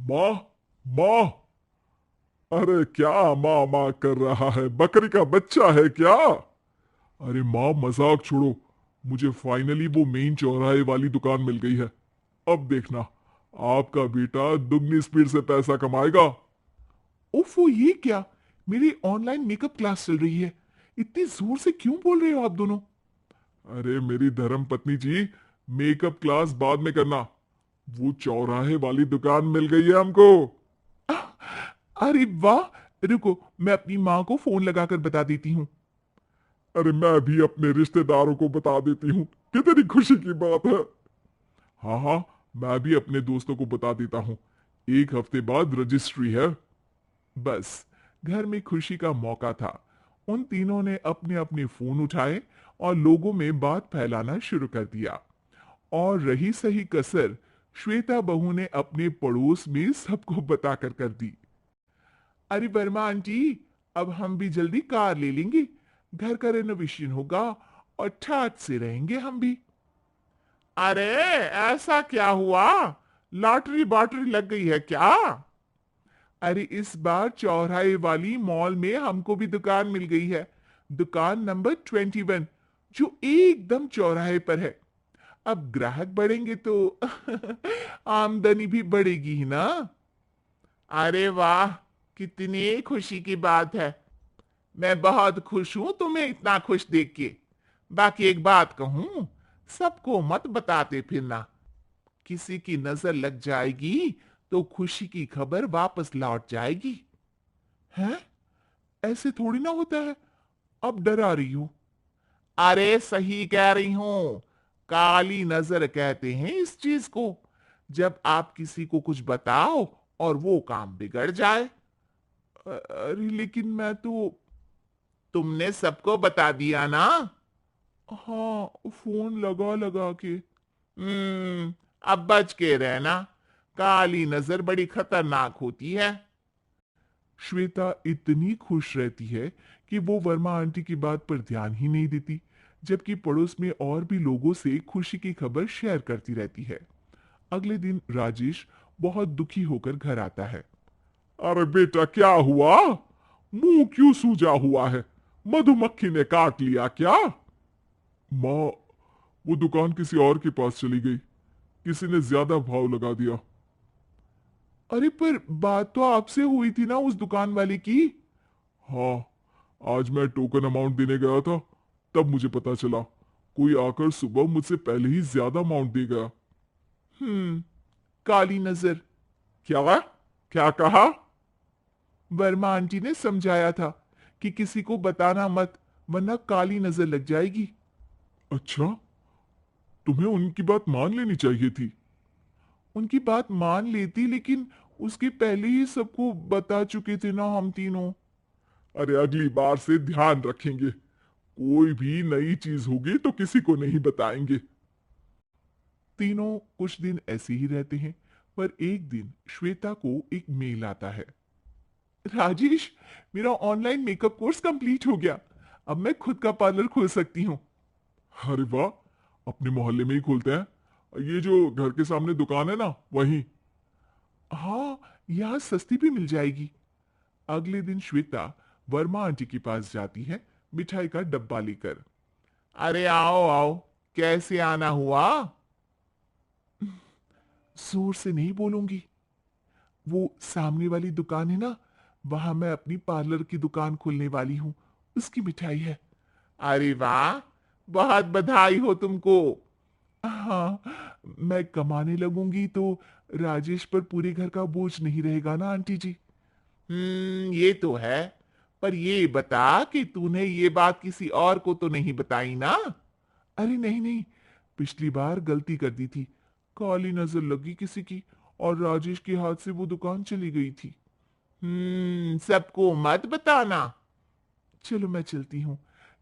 माँ, माँ। अरे क्या माँ माँ कर रहा है? बकरी का बच्चा है क्या? अरे माँ, मजाक छोड़ो। मुझे फाइनली वो मेन चौराहे वाली दुकान मिल गई है। अब देखना, आपका बेटा दुगनी स्पीड से पैसा कमाएगा। ओफो, ये क्या? मेरी ऑनलाइन मेकअप क्लास चल रही है। इतनी जोर से क्यों बोल रहे हो आप दोनों? अरे मेरी धर्म पत्नी जी, मेकअप क्लास बाद में करना। वो चौराहे वाली दुकान मिल गई है हमको। अरे वाह! रुको, मैं अपनी माँ को फोन लगाकर बता देती हूँ। अरे मैं भी अपने रिश्तेदारों को बता देती हूँ। कितनी खुशी की बात है। हाँ हाँ, मैं भी अपने दोस्तों को बता देता हूँ। एक हफ्ते बाद रजिस्ट्री है। बस, घर में खुशी का मौका था। उन तीनों ने अपने अपने फोन उठाए और लोगों में बात फैलाना शुरू कर दिया। और रही सही कसर, श्वेता बहू ने अपने पड़ोस में सबको बताकर कर दी। अरे वर्मा आंटी, अब हम भी जल्दी कार ले लेंगे। घर का रेनोवेशन होगा और ठाट से रहेंगे हम भी। अरे, ऐसा क्या हुआ? लॉटरी बाटरी लग गई है क्या? अरे, इस बार चौराहे वाली मॉल में हमको भी दुकान मिल गई है। दुकान नंबर 21, जो एकदम चौराहे पर है। अब ग्राहक बढ़ेंगे तो आमदनी भी बढ़ेगी ही ना। अरे वाह, कितनी खुशी की बात है। मैं बहुत खुश हूं तुम्हें इतना खुश देख के। बाकी एक बात कहूं, सबको मत बताते फिरना। किसी की नजर लग जाएगी तो खुशी की खबर वापस लौट जाएगी। हैं? ऐसे थोड़ी ना होता है। अब डरा रही हूं। अरे सही कह रही हूं। काली नजर कहते हैं इस चीज को, जब आप किसी को कुछ बताओ और वो काम बिगड़ जाए। अरे लेकिन मैं तो। तुमने सबको बता दिया ना? हाँ, फोन लगा लगा के। अब बच के रहना। काली नजर बड़ी खतरनाक होती है। श्वेता इतनी खुश रहती है कि वो वर्मा आंटी की बात पर ध्यान ही नहीं देती, जबकि पड़ोस में और भी लोगों से खुशी की खबर शेयर करती रहती है। अगले दिन राजेश बहुत दुखी होकर घर आता है। अरे बेटा, क्या हुआ? मुंह क्यों सूजा हुआ है? मधुमक्खी ने काट लिया क्या? माँ, वो दुकान किसी और के पास चली गई। किसी ने ज्यादा भाव लगा दिया। अरे पर बात तो आपसे हुई थी ना उस दुकान वाले की। हाँ, आज मैं टोकन अमाउंट देने गया था, तब मुझे पता चला। कोई आकर सुबह मुझसे पहले ही ज्यादा अमाउंट दे गया। हम्म, काली नजर। क्या? क्या कहा? वर्मा आंटी ने समझाया था कि किसी को बताना मत, वरना काली नजर लग जाएगी। अच्छा, तुम्हें उनकी बात मान लेनी चाहिए थी। उनकी बात मान लेती, लेकिन उसके पहले ही सबको बता चुके थे ना हम तीनों। अरे अगली बार से ध्यान रखेंगे। कोई भी नई चीज होगी तो किसी को नहीं बताएंगे। तीनों कुछ दिन ऐसे ही रहते हैं, पर एक दिन श्वेता को एक मेल आता है। राजेश, मेरा ऑनलाइन मेकअप कोर्स कंप्लीट हो गया। अब मैं खुद का पार्लर खोल सकती हूँ। अरे वाह, अपने मोहल्ले में ही खोलते हैं। ये जो घर के सामने दुकान है ना, वहीं। हाँ, यहाँ सस्ती भी मिल जाएगी। अगले दिन श्वेता वर्मा आंटी के पास जाती है, मिठाई का डब्बा लेकर। अरे आओ आओ, कैसे आना हुआ? जोर से नहीं बोलूंगी। वो सामने वाली दुकान है ना, वहां मैं अपनी पार्लर की दुकान खोलने वाली हूँ। उसकी मिठाई है। अरे वाह, बहुत बधाई हो तुमको। हाँ, मैं कमाने लगूंगी तो राजेश पर पूरे घर का बोझ नहीं रहेगा ना आंटी जी। ये तो है। पर ये बता कि तूने ये बात किसी और को तो नहीं बताई ना? अरे नहीं नहीं, पिछली बार गलती कर दी थी। काली नजर लगी किसी की, और राजेश के हाथ से वो दुकान चली गई थी। सबको मत बताना। चलो मैं चलती हूँ,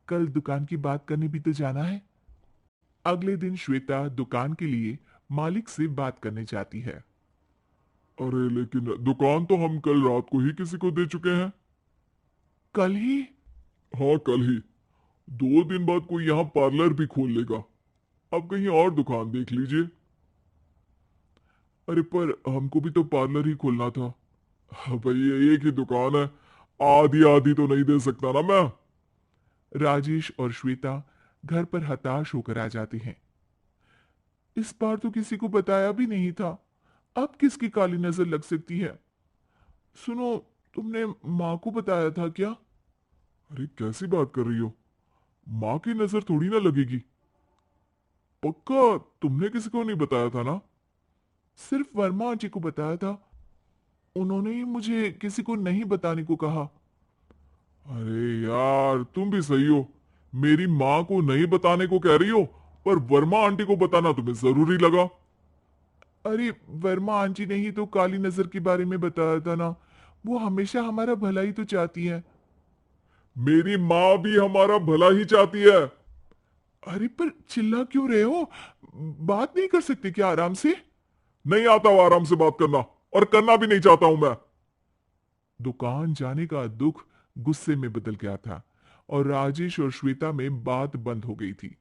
कल दुकान की बात करने भी तो जाना है। अगले दिन श्वेता दुकान के लिए मालिक से बात करने जाती है। अरे लेकिन दुकान तो हम कल रात को ही किसी को दे चुके हैं। कल ही? हाँ, कल ही। 2 दिन बाद कोई यहाँ पार्लर भी खोल लेगा। अब कहीं और दुकान देख लीजिए। अरे पर हमको भी तो पार्लर ही खोलना था। हाँ भाई, ये एक ही दुकान है, आधी आधी तो नहीं दे सकता ना मैं। राजेश और श्वेता घर पर हताश होकर आ जाते हैं। इस बार तो किसी को बताया भी नहीं था, अब किसकी काली नजर लग सकती है? सुनो, तुमने माँ को बताया था क्या? अरे कैसी बात कर रही हो, माँ की नजर थोड़ी ना लगेगी। पक्का तुमने किसी को नहीं बताया था ना? सिर्फ वर्मा आंटी को बताया था, उन्होंने ही मुझे किसी को नहीं बताने को कहा। अरे यार तुम भी सही हो, मेरी माँ को नहीं बताने को कह रही हो, पर वर्मा आंटी को बताना तुम्हें जरूरी लगा। अरे वर्मा आंटी ने ही तो काली नजर के बारे में बताया था ना, वो हमेशा हमारा भला ही तो चाहती है। मेरी माँ भी हमारा भला ही चाहती है। अरे पर चिल्ला क्यों रहे हो? बात नहीं कर सकते क्या आराम से? नहीं आता वो आराम से बात करना, और करना भी नहीं चाहता हूं मैं। दुकान जाने का दुख गुस्से में बदल गया था और राजेश और श्वेता में बात बंद हो गई थी।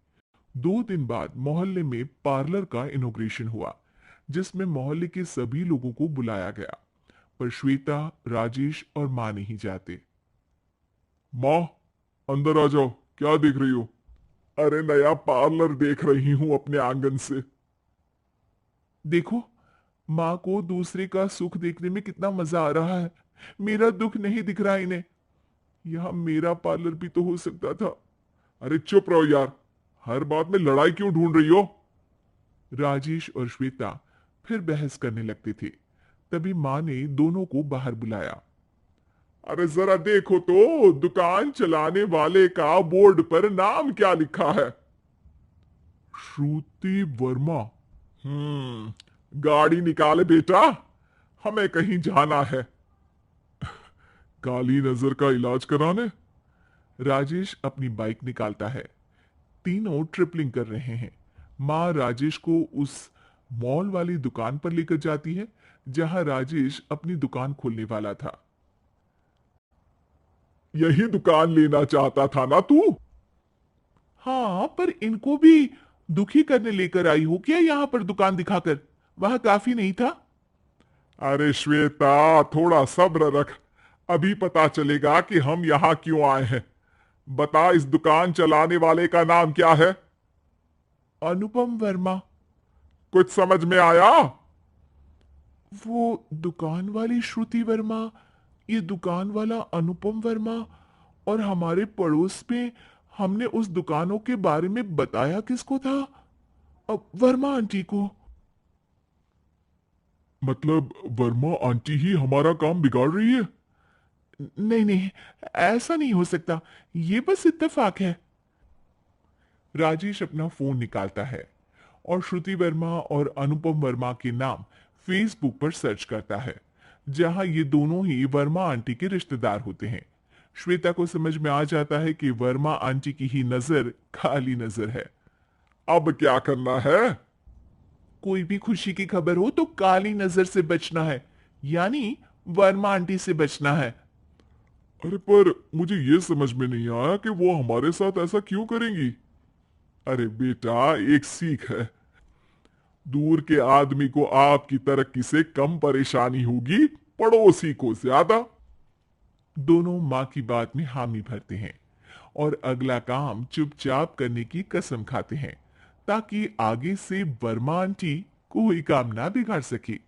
2 दिन बाद मोहल्ले में पार्लर का इनॉग्रेशन हुआ, जिसमें मोहल्ले के सभी लोगों को बुलाया गया, पर श्वेता, राजेश और मां नहीं जाते। माँ अंदर आ जाओ, क्या देख रही हो? अरे नया पार्लर देख रही हूं अपने आंगन से। देखो, माँ को दूसरे का सुख देखने में कितना मजा आ रहा है, मेरा दुख नहीं दिख रहा इन्हें। यहाँ मेरा पार्लर भी तो हो सकता था। अरे चुप रहो यार, हर बात में लड़ाई क्यों ढूंढ रही हो? राजेश और श्वेता फिर बहस करने लगते थे। तभी माँ ने दोनों को बाहर बुलाया। अरे जरा देखो तो, दुकान चलाने वाले का बोर्ड पर नाम क्या लिखा है? श्रुति वर्मा। गाड़ी निकाले बेटा, हमें कहीं जाना है। काली नजर का इलाज कराने? राजेश अपनी बाइक निकालता है। तीनों ट्रिपलिंग कर रहे हैं। माँ राजेश को उस मॉल वाली दुकान पर लेकर जाती है जहां राजेश अपनी दुकान खोलने वाला था। यही दुकान लेना चाहता था ना तू? हाँ, पर इनको भी दुखी करने लेकर आई हो क्या यहाँ पर दुकान दिखाकर? वहां काफी नहीं था? अरे श्वेता, थोड़ा सब्र रख, अभी पता चलेगा कि हम यहां क्यों आए हैं। बता, इस दुकान चलाने वाले का नाम क्या है? अनुपम वर्मा। कुछ समझ में आया? वो दुकान वाली श्रुति वर्मा, ये दुकान वाला अनुपम वर्मा, और हमारे पड़ोस में हमने उस दुकानों के बारे में बताया किसको था? अब वर्मा आंटी को। मतलब वर्मा आंटी ही हमारा काम बिगाड़ रही है? नहीं नहीं, ऐसा नहीं हो सकता, ये बस इत्तेफाक है। राजेश अपना फोन निकालता है और श्रुति वर्मा और अनुपम वर्मा के नाम फेसबुक पर सर्च करता है, जहां ये दोनों ही वर्मा आंटी के रिश्तेदार होते हैं। श्वेता को समझ में आ जाता है कि वर्मा आंटी की ही नजर काली नजर है। अब क्या करना है? कोई भी खुशी की खबर हो तो काली नजर से बचना है, यानी वर्मा आंटी से बचना है। अरे पर मुझे ये समझ में नहीं आया कि वो हमारे साथ ऐसा क्यों करेंगी। अरे बेटा, एक सीख है, दूर के आदमी को आपकी तरक्की से कम परेशानी होगी, पड़ोसी को ज्यादा। दोनों माँ की बात में हामी भरते हैं और अगला काम चुपचाप करने की कसम खाते हैं, ताकि आगे से वर्मा आंटी कोई काम ना बिगाड़ सके।